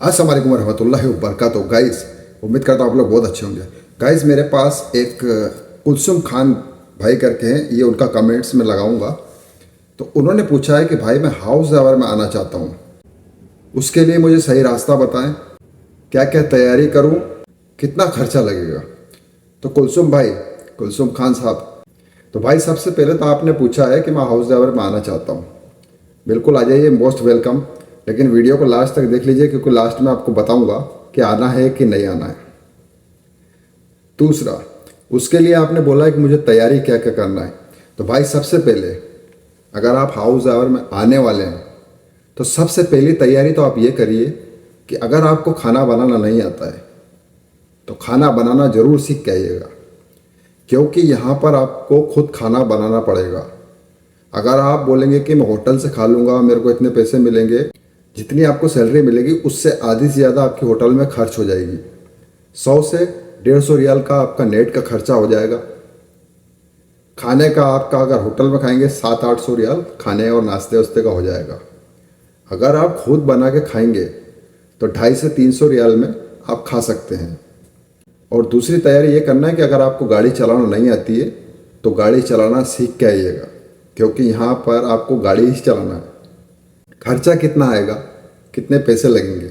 अस्सलाम वालेकुम रहमतुल्लाहि व बरकातहू। गाइस, उम्मीद करता हूँ आप लोग बहुत अच्छे होंगे। गाइस, मेरे पास एक कुलसुम खान भाई करके हैं, ये उनका कमेंट्स में लगाऊंगा। तो उन्होंने पूछा है कि भाई मैं हाउस ड्राइवर में आना चाहता हूँ, उसके लिए मुझे सही रास्ता बताएं, क्या क्या तैयारी करूँ, कितना खर्चा लगेगा। तो कुलसुम खान साहब, तो भाई सबसे पहले तो आपने पूछा है कि मैं हाउस ड्राइवर में आना चाहता हूँ। बिल्कुल आ जाइए, मोस्ट वेलकम। लेकिन वीडियो को लास्ट तक देख लीजिए, क्योंकि लास्ट में आपको बताऊंगा कि आना है कि नहीं आना है। दूसरा, उसके लिए आपने बोला है कि मुझे तैयारी क्या क्या करना है। तो भाई सबसे पहले, अगर आप हाउस ड्राइवर में आने वाले हैं तो सबसे पहली तैयारी तो आप ये करिए कि अगर आपको खाना बनाना नहीं आता है तो खाना बनाना ज़रूर सीख के आइएगा, क्योंकि यहाँ पर आपको खुद खाना बनाना पड़ेगा। अगर आप बोलेंगे कि मैं होटल से खा लूँगा, मेरे को इतने पैसे मिलेंगे, जितनी आपको सैलरी मिलेगी उससे आधी से ज़्यादा आपकी होटल में खर्च हो जाएगी। 100 से 150 रियाल का आपका नेट का खर्चा हो जाएगा। खाने का आपका, अगर होटल में खाएंगे, 700-800 रियाल खाने और नाश्ते वास्ते का हो जाएगा। अगर आप खुद बना के खाएंगे तो 250 से 300 रियाल में आप खा सकते हैं। और दूसरी तैयारी ये करना है कि अगर आपको गाड़ी चलाना नहीं आती है तो गाड़ी चलाना सीख के आइएगा, क्योंकि यहाँ पर आपको गाड़ी ही चलाना है। खर्चा कितना आएगा, कितने पैसे लगेंगे।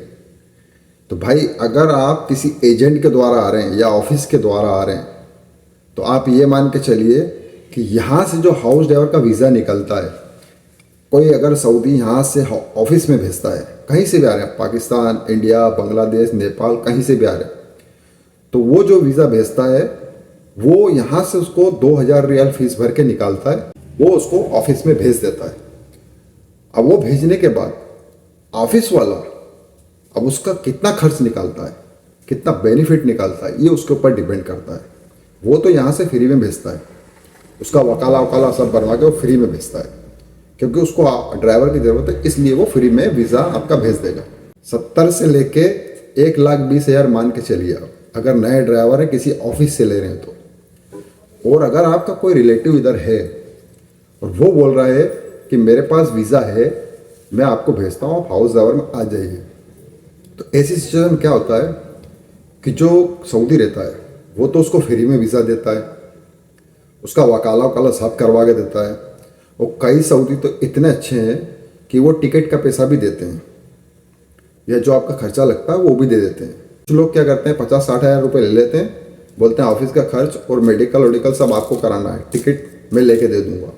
तो भाई अगर आप किसी एजेंट के द्वारा आ रहे हैं या ऑफिस के द्वारा आ रहे हैं तो आप ये मान के चलिए कि यहाँ से जो हाउस ड्राइवर का वीज़ा निकलता है, कोई अगर सऊदी यहाँ से ऑफिस में भेजता है, कहीं से भी आ रहे हैं, पाकिस्तान, इंडिया, बांग्लादेश, नेपाल, कहीं से भी आ रहे हैं, तो वो जो वीज़ा भेजता है वो यहाँ से उसको 2000 रियाल फीस भर के निकालता है, वो उसको ऑफिस में भेज देता है। अब वो भेजने के बाद ऑफिस वाला अब उसका कितना खर्च निकालता है, कितना बेनिफिट निकालता है, ये उसके ऊपर डिपेंड करता है। वो तो यहाँ से फ्री में भेजता है, उसका वकाला वकाला सब बनवा के वो फ्री में भेजता है, क्योंकि उसको ड्राइवर की ज़रूरत है, इसलिए वो फ्री में वीज़ा आपका भेज देगा। 70 से लेके 1,20,000 मान के चलिए आप, अगर नए ड्राइवर है, किसी ऑफिस से ले रहे हैं तो। और अगर आपका कोई रिलेटिव इधर है और वो बोल रहा है कि मेरे पास वीज़ा है, मैं आपको भेजता हूँ, आप हाउस ड्राइवर में आ जाइए, तो ऐसी सिचुएशन में क्या होता है कि जो सऊदी रहता है वो तो उसको फ्री में वीज़ा देता है, उसका वकाला वकाला सब करवा के देता है। और कई सऊदी तो इतने अच्छे हैं कि वो टिकट का पैसा भी देते हैं, या जो आपका खर्चा लगता है वो भी दे देते हैं। कुछ लोग क्या करते हैं, 50-60 हज़ार रुपये ले लेते हैं, बोलते हैं ऑफिस का खर्च और मेडिकल वेडिकल सब आपको कराना है, टिकट मैं लेके दे दूंगा।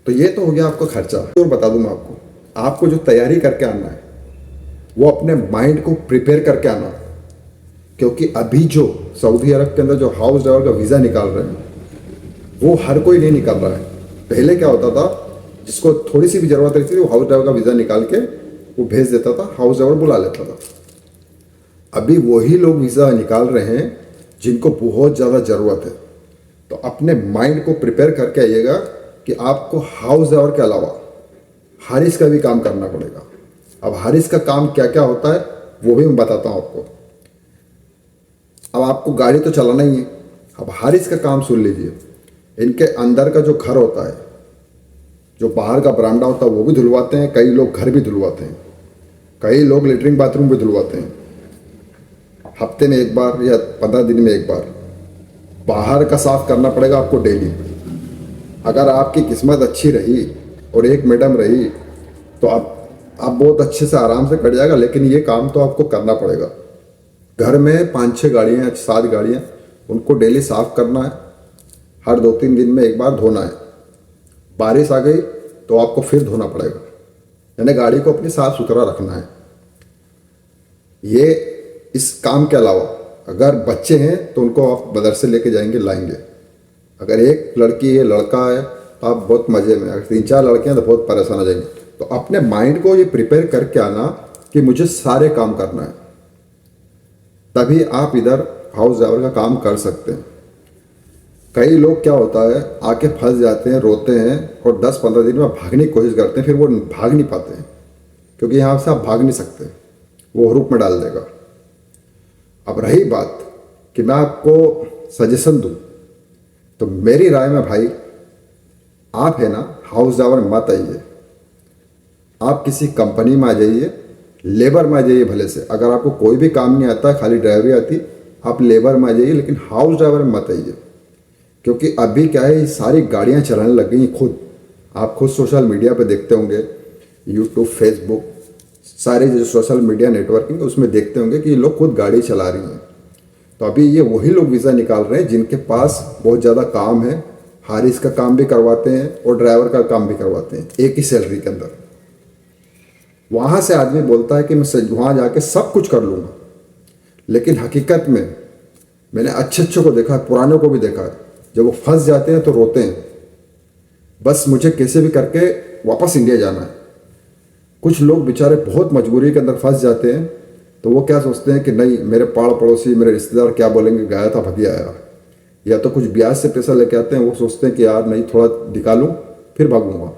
तो ये तो हो गया आपका खर्चा। और बता दूं मैं आपको जो तैयारी करके आना है वो अपने माइंड को प्रिपेयर करके आना, क्योंकि अभी जो सऊदी अरब के अंदर जो हाउस ड्राइवर का वीज़ा निकाल रहे हैं वो हर कोई नहीं निकाल रहा है। पहले क्या होता था, जिसको थोड़ी सी भी ज़रूरत रहती थी वो हाउस ड्राइवर का वीज़ा निकाल के वो भेज देता था, हाउस ड्राइवर बुला लेता था। अभी वही लोग वीज़ा निकाल रहे हैं जिनको बहुत ज़्यादा ज़रूरत है। तो अपने माइंड को प्रिपेयर करके आइएगा कि आपको हाउस ड्राइवर के अलावा हारिस का भी काम करना पड़ेगा। अब हारिस का काम क्या क्या होता है वो भी मैं बताता हूँ आपको। अब आपको गाड़ी तो चलाना ही है, अब हारिस का काम सुन लीजिए। इनके अंदर का जो घर होता है, जो बाहर का बरामदा होता है, वो भी धुलवाते हैं, कई लोग घर भी धुलवाते हैं, कई लोग लेटरिन बाथरूम भी धुलवाते हैं। हफ्ते में एक बार या 15 दिन में एक बार बाहर का साफ करना पड़ेगा आपको डेली। अगर आपकी किस्मत अच्छी रही और एक मैडम रही तो आप बहुत अच्छे से आराम से कट जाएगा, लेकिन ये काम तो आपको करना पड़ेगा। घर में 5-6 गाड़ियाँ, 7 गाड़ियाँ, उनको डेली साफ करना है, हर 2-3 दिन में एक बार धोना है। बारिश आ गई तो आपको फिर धोना पड़ेगा, यानी गाड़ी को अपनी साफ सुथरा रखना है। ये इस काम के अलावा अगर बच्चे हैं तो उनको आप मदरसे लेके जाएंगे, लाएंगे। अगर एक लड़की है, लड़का है, तो आप बहुत मज़े में। अगर 3-4 लड़के हैं तो बहुत परेशान हो जाएंगे। तो अपने माइंड को ये प्रिपेयर करके आना कि मुझे सारे काम करना है, तभी आप इधर हाउस ड्राइवर का काम कर सकते हैं। कई लोग क्या होता है, आके फंस जाते हैं, रोते हैं और 10-15 दिन में भागने की कोशिश करते हैं, फिर वो भाग नहीं पाते हैं, क्योंकि यहाँ से आप भाग नहीं सकते, वो हरूप में डाल देगा। अब रही बात कि मैं आपको सजेशन दूँ, तो मेरी राय में भाई आप है ना, हाउस ड्राइवर मत आइए, आप किसी कंपनी में आ जाइए लेबर में आ जाइए भले से। अगर आपको कोई भी काम नहीं आता, खाली ड्राइवरी आती, आप लेबर में आ जाइए, लेकिन हाउस ड्राइवर में मत आइए। क्योंकि अभी क्या है, ये सारी गाड़ियाँ चलाने लग गई खुद। आप खुद सोशल मीडिया पे देखते होंगे, यूट्यूब, फेसबुक, सारे जो सोशल मीडिया नेटवर्किंग उसमें देखते होंगे कि ये लोग खुद गाड़ी चला रही हैं। तो अभी ये वही लोग वीज़ा निकाल रहे हैं जिनके पास बहुत ज़्यादा काम है, हारिस का काम भी करवाते हैं और ड्राइवर का काम भी करवाते हैं एक ही सैलरी के अंदर। वहाँ से आदमी बोलता है कि मैं वहाँ जाके सब कुछ कर लूँगा, लेकिन हकीकत में मैंने अच्छे को देखा है, पुरानों को भी देखा है, जब वो फंस जाते हैं तो रोते हैं, बस मुझे कैसे भी करके वापस इंडिया जाना है। कुछ लोग बेचारे बहुत मजबूरी के अंदर फंस जाते हैं, तो वो क्या सोचते हैं कि नहीं, मेरे पाड़ पड़ोसी, मेरे रिश्तेदार क्या बोलेंगे, गया था भगी आया। या तो कुछ ब्याज से पैसा लेके आते हैं, वो सोचते हैं कि यार नहीं, थोड़ा निकालूं फिर भागूंगा।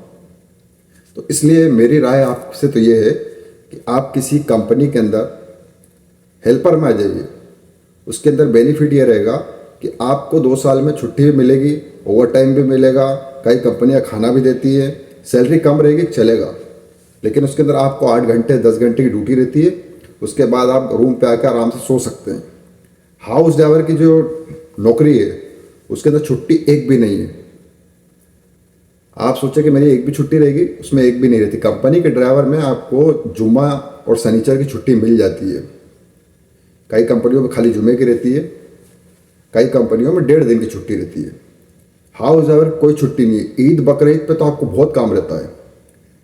तो इसलिए मेरी राय आपसे तो ये है कि आप किसी कंपनी के अंदर हेल्पर में आ जाइए। उसके अंदर बेनिफिट ये रहेगा कि आपको 2 साल में छुट्टी भी मिलेगी, ओवर टाइम भी मिलेगा, कई कंपनियां खाना भी देती है, सैलरी कम रहेगी चलेगा, लेकिन उसके अंदर आपको 8 घंटे 10 घंटे की ड्यूटी रहती है। उसके बाद आप रूम पे आकर आराम से सो सकते हैं। हाउस ड्राइवर की जो नौकरी है उसके अंदर छुट्टी एक भी नहीं है। आप सोचें कि मेरी एक भी छुट्टी रहेगी, उसमें एक भी नहीं रहती। कंपनी के ड्राइवर में आपको जुम्मा और शनिचर की छुट्टी मिल जाती है। कई कंपनियों में खाली जुम्मे की रहती है, कई कंपनियों में 1.5 दिन की छुट्टी रहती है। हाउस ड्राइवर कोई छुट्टी नहीं है। ईद बकरीद पे तो आपको बहुत काम रहता है,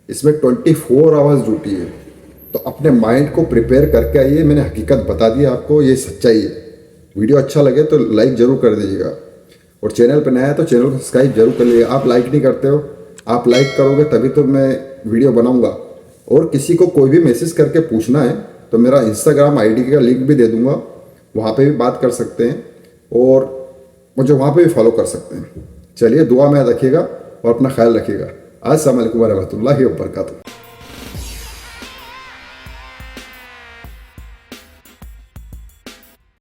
इसमें 24 आवर्स ड्यूटी है। तो अपने माइंड को प्रिपेयर करके आइए। मैंने हकीकत बता दी आपको, ये सच्चाई है। वीडियो अच्छा लगे तो लाइक ज़रूर कर दीजिएगा, और चैनल पर नया है तो चैनल को सब्सक्राइब जरूर कर लीजिएगा। आप लाइक नहीं करते हो, आप लाइक करोगे तभी तो मैं वीडियो बनाऊंगा। और किसी को कोई भी मैसेज करके पूछना है तो मेरा इंस्टाग्राम आईडी का लिंक भी दे दूंगा, वहाँ पे भी बात कर सकते हैं और मुझे वहाँ पे भी फॉलो कर सकते हैं। चलिए, दुआ में रखिएगा और अपना ख्याल रखिएगा। अस्सलाम वालेकुम रहमतुल्लाहि व बरकातुहू।